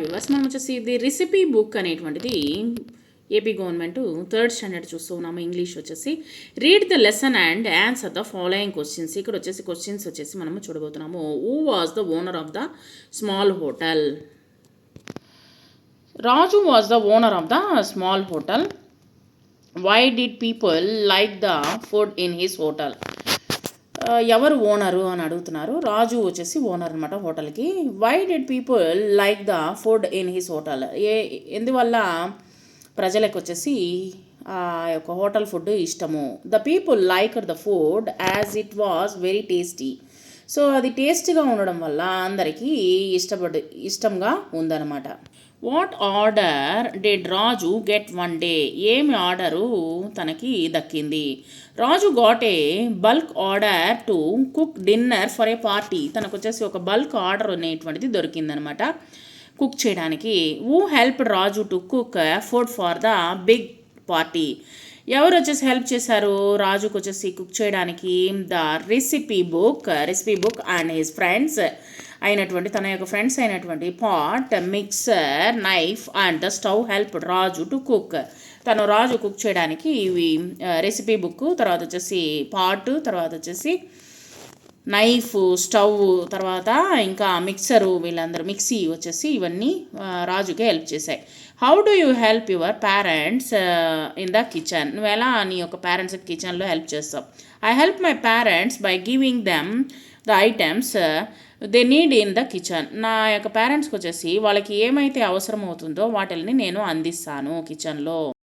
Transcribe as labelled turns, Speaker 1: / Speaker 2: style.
Speaker 1: Viewers మనం వచ్చేసి ఇది రెసిపీ బుక్ అనేటువంటిది ఏపీ గవర్నమెంట్ 3rd స్టాండర్డ్ చూస్తూ ఉన్నాము. ఇంగ్లీష్ వచ్చేసి read the lesson and answer the following questions. ఇక్కడ వచ్చేసి క్వశ్చన్స్ వచ్చేసి మనము చూడబోతున్నాము. Who was the owner of the small hotel? Raju was the owner of the small hotel. Why did people like the food in his hotel? ఎవరు owner అని అడుగుతున్నారు. రాజు వచ్చేసి owner అనమాట హోటల్కి. Why did people like the food in his hotel? ఎందువల్ల ప్రజలకు వచ్చేసి ఆ యొక్క హోటల్ ఫుడ్ ఇష్టము. The people like the food as it was very tasty. So అది టేస్టీగా ఉండడం వల్ల అందరికీ ఇష్టంగా ఉందన్నమాట. What order did Raju get one day? ఏమి ఆర్డరు తనకి దక్కింది? Raju got a bulk order to cook dinner for a party. తనకు వచ్చేసి ఒక బల్క్ ఆర్డర్ అనేటువంటిది దొరికిందనమాట కుక్ చేయడానికి. Who help Raju to cook food for the big party? ఎవరు వచ్చేసి హెల్ప్ చేశారు రాజుకు వచ్చేసి కుక్ చేయడానికి? The recipe book and his friends అయినటువంటి తన యొక్క ఫ్రెండ్స్ అయినటువంటి pot, mixer, knife and the stove help Raju to cook. తను రాజు కుక్ చేయడానికి ఇవి రెసిపీ బుక్, తర్వాత వచ్చేసి పాట్, తర్వాత వచ్చేసి నైఫ్, స్టవ్, తర్వాత ఇంకా మిక్సరు, వీళ్ళందరూ మిక్సీ వచ్చేసి ఇవన్నీ రాజుకే హెల్ప్ చేశాయి. How do you help your parents in the kitchen? నువ్వు ఎలా నీ యొక్క పేరెంట్స్కి కిచెన్లో హెల్ప్ చేస్తావు? I help my parents by giving them the items they need in the kitchen. నా యొక్క పేరెంట్స్కి వచ్చేసి వాళ్ళకి ఏమైతే అవసరం అవుతుందో వాటిని నేను అందిస్తాను కిచెన్లో.